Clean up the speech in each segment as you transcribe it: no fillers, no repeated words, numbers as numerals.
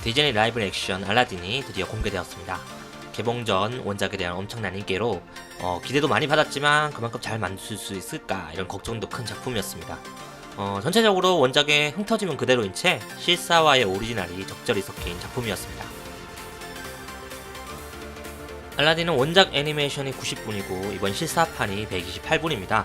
디즈니 라이브 액션 알라딘이 드디어 공개되었습니다. 개봉 전 원작에 대한 엄청난 인기로 기대도 많이 받았지만 그만큼 잘 만들 수 있을까 이런 걱정도 큰 작품이었습니다. 전체적으로 원작의 흩어짐은 그대로인 채 실사화의 오리지널이 적절히 섞인 작품이었습니다. 알라딘은 원작 애니메이션이 90분이고 이번 실사판이 128분입니다.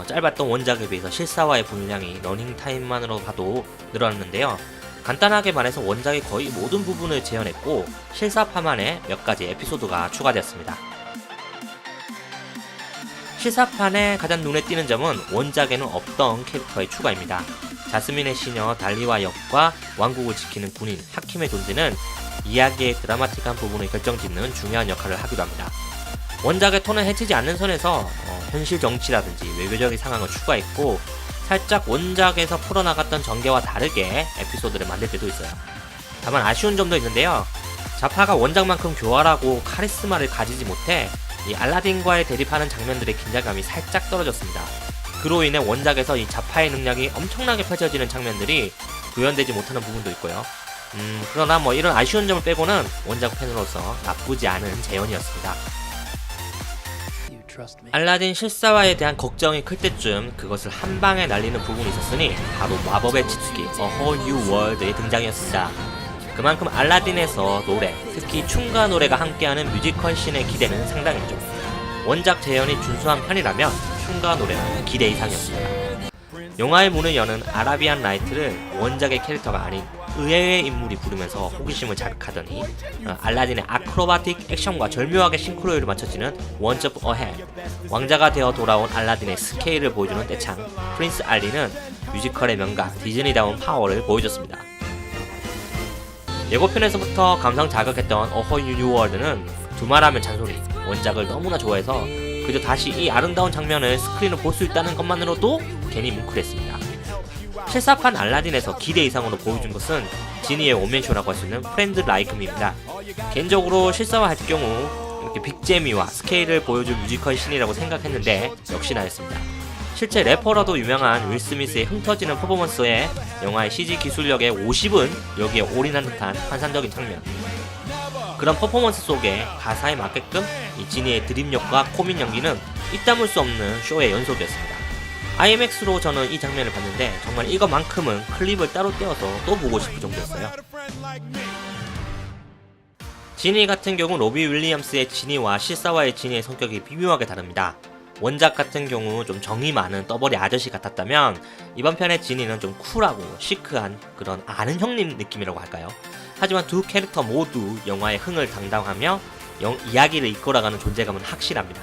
짧았던 원작에 비해서 실사화의 분량이 러닝타임만으로 봐도 늘어났는데요. 간단하게 말해서 원작의 거의 모든 부분을 재현했고 실사판만에 몇 가지 에피소드가 추가되었습니다. 실사판에 가장 눈에 띄는 점은 원작에는 없던 캐릭터의 추가입니다. 자스민의 시녀 달리와 역과 왕국을 지키는 군인 하킴의 존재는 이야기의 드라마틱한 부분을 결정짓는 중요한 역할을 하기도 합니다. 원작의 톤을 해치지 않는 선에서 현실 정치라든지 외교적인 상황을 추가했고 살짝 원작에서 풀어나갔던 전개와 다르게 에피소드를 만들 때도 있어요. 다만 아쉬운 점도 있는데요. 자파가 원작만큼 교활하고 카리스마를 가지지 못해 이 알라딘과의 대립하는 장면들의 긴장감이 살짝 떨어졌습니다. 그로 인해 원작에서 이 자파의 능력이 엄청나게 펼쳐지는 장면들이 구현되지 못하는 부분도 있고요. 그러나 이런 아쉬운 점을 빼고는 원작 팬으로서 나쁘지 않은 재현이었습니다. 알라딘 실사화에 대한 걱정이 클 때쯤 그것을 한 방에 날리는 부분이 있었으니 바로 마법의 치트기 A Whole New World의 등장이었습니다. 그만큼 알라딘에서 노래, 특히 춤과 노래가 함께하는 뮤지컬 씬의 기대는 상당했죠. 원작 재현이 준수한 편이라면 춤과 노래는 기대 이상이었습니다. 영화의 문을 여는 아라비안 나이트를 원작의 캐릭터가 아닌 의외의 인물이 부르면서 호기심을 자극하더니 알라딘의 아크로바틱 액션과 절묘하게 싱크로율을 맞춰지는 One Jump Ahead, 왕자가 되어 돌아온 알라딘의 스케일을 보여주는 떼창 프린스 알리는 뮤지컬의 명가 디즈니다운 파워를 보여줬습니다. 예고편에서부터 감성 자극했던 A Whole New World는 두말하면 잔소리, 원작을 너무나 좋아해서 그저 다시 이 아름다운 장면을 스크린으로 볼 수 있다는 것만으로도 괜히 뭉클했습니다. 실사판 알라딘에서 기대 이상으로 보여준 것은 지니의 원맨쇼라고 할 수 있는 프렌드 라이크 미입니다. 개인적으로 실사화 할 경우 이렇게 빅재미와 스케일을 보여줄 뮤지컬 신이라고 생각했는데 역시나였습니다. 실제 래퍼라도 유명한 윌 스미스의 흠터지는 퍼포먼스에 영화의 CG 기술력의 50은 여기에 올인한 듯한 환상적인 장면. 그런 퍼포먼스 속에 가사에 맞게끔 이 지니의 드립력과 코믹 연기는 입다물 수 없는 쇼의 연속이었습니다. IMAX로 저는 이 장면을 봤는데 정말 이것만큼은 클립을 따로 떼어서 또 보고 싶을 정도였어요. 지니 같은 경우 로비 윌리엄스의 지니와 실사화의 지니의 성격이 비묘하게 다릅니다. 원작 같은 경우 좀 정이 많은 떠벌이 아저씨 같았다면 이번 편의 지니는 좀 쿨하고 시크한 그런 아는 형님 느낌이라고 할까요? 하지만 두 캐릭터 모두 영화의 흥을 담당하며 이야기를 이끌어가는 존재감은 확실합니다.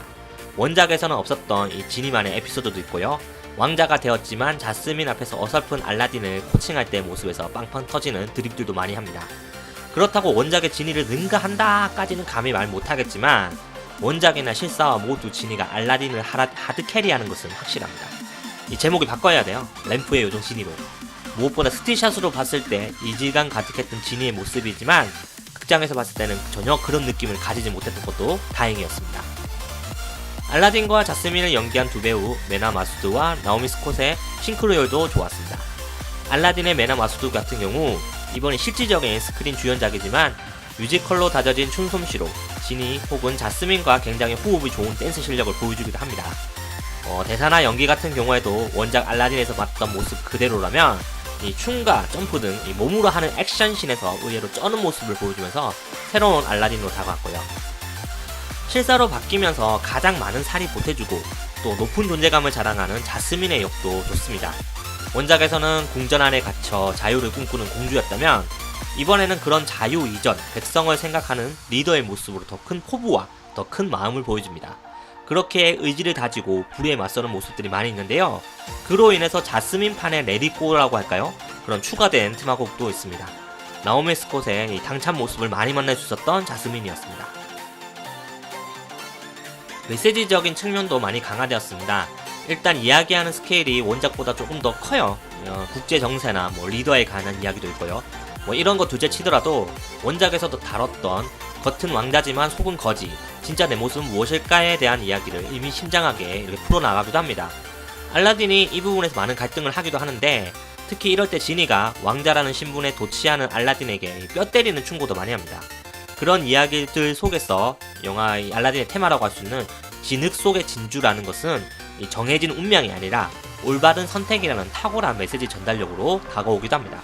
원작에서는 없었던 이 지니만의 에피소드도 있고요. 왕자가 되었지만 자스민 앞에서 어설픈 알라딘을 코칭할 때의 모습에서 빵빵 터지는 드립들도 많이 합니다. 그렇다고 원작의 지니를 능가한다까지는 감히 말 못하겠지만 원작이나 실사와 모두 지니가 알라딘을 하드 캐리하는 것은 확실합니다. 이 제목이 바꿔야 돼요. 램프의 요정 지니로. 무엇보다 스틸샷으로 봤을 때 이질감 가득했던 지니의 모습이지만 극장에서 봤을 때는 전혀 그런 느낌을 가지지 못했던 것도 다행이었습니다. 알라딘과 자스민을 연기한 두 배우 메나 마수드와 나오미 스콧의 싱크로율도 좋았습니다. 알라딘의 메나 마수드 같은 경우 이번이 실질적인 스크린 주연작이지만 뮤지컬로 다져진 춤솜씨로 지니 혹은 자스민과 굉장히 호흡이 좋은 댄스 실력을 보여주기도 합니다. 대사나 연기 같은 경우에도 원작 알라딘에서 봤던 모습 그대로라면 이 춤과 점프 등 이 몸으로 하는 액션씬에서 의외로 쩌는 모습을 보여주면서 새로운 알라딘으로 다가왔고요. 실사로 바뀌면서 가장 많은 살이 보태주고 또 높은 존재감을 자랑하는 자스민의 역도 좋습니다. 원작에서는 궁전 안에 갇혀 자유를 꿈꾸는 공주였다면 이번에는 그런 자유 이전, 백성을 생각하는 리더의 모습으로 더 큰 포부와 더 큰 마음을 보여줍니다. 그렇게 의지를 다지고 불의에 맞서는 모습들이 많이 있는데요. 그로 인해서 자스민 판의 레디꼬라고 할까요? 그런 추가된 테마곡도 있습니다. 나오미 스콧의 이 당찬 모습을 많이 만날 수 있었던 자스민이었습니다. 메시지적인 측면도 많이 강화되었습니다. 일단 이야기하는 스케일이 원작보다 조금 더 커요. 국제 정세나 리더에 관한 이야기도 있고요. 이런 거 둘째 치더라도 원작에서도 다뤘던 겉은 왕자지만 속은 거지, 진짜 내 모습은 무엇일까에 대한 이야기를 의미심장하게 이렇게 풀어나가기도 합니다. 알라딘이 이 부분에서 많은 갈등을 하기도 하는데 특히 이럴 때 지니가 왕자라는 신분에 도취하는 알라딘에게 뼈 때리는 충고도 많이 합니다. 그런 이야기들 속에서 영화 이 알라딘의 테마라고 할 수 있는 진흙 속의 진주라는 것은 이 정해진 운명이 아니라 올바른 선택이라는 탁월한 메시지 전달력으로 다가오기도 합니다.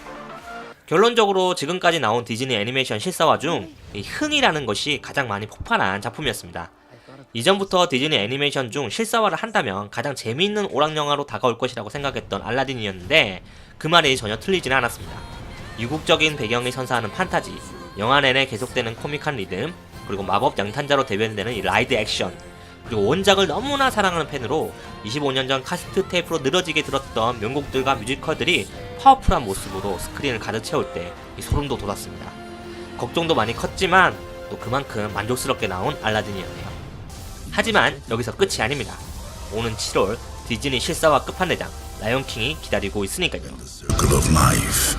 결론적으로 지금까지 나온 디즈니 애니메이션 실사화 중 이 흥이라는 것이 가장 많이 폭발한 작품이었습니다. 이전부터 디즈니 애니메이션 중 실사화를 한다면 가장 재미있는 오락영화로 다가올 것이라고 생각했던 알라딘이었는데 그 말이 전혀 틀리지는 않았습니다. 이국적인 배경이 선사하는 판타지, 영화 내내 계속되는 코믹한 리듬, 그리고 마법 양탄자로 대변되는 이 라이드 액션, 그리고 원작을 너무나 사랑하는 팬으로 25년 전 카세트 테이프로 늘어지게 들었던 명곡들과 뮤지컬들이 파워풀한 모습으로 스크린을 가득 채울 때 이 소름도 돋았습니다. 걱정도 많이 컸지만 또 그만큼 만족스럽게 나온 알라딘이었네요. 하지만 여기서 끝이 아닙니다. 오는 7월 디즈니 실사화 끝판대장 라이온킹이 기다리고 있으니까요. Circle of life.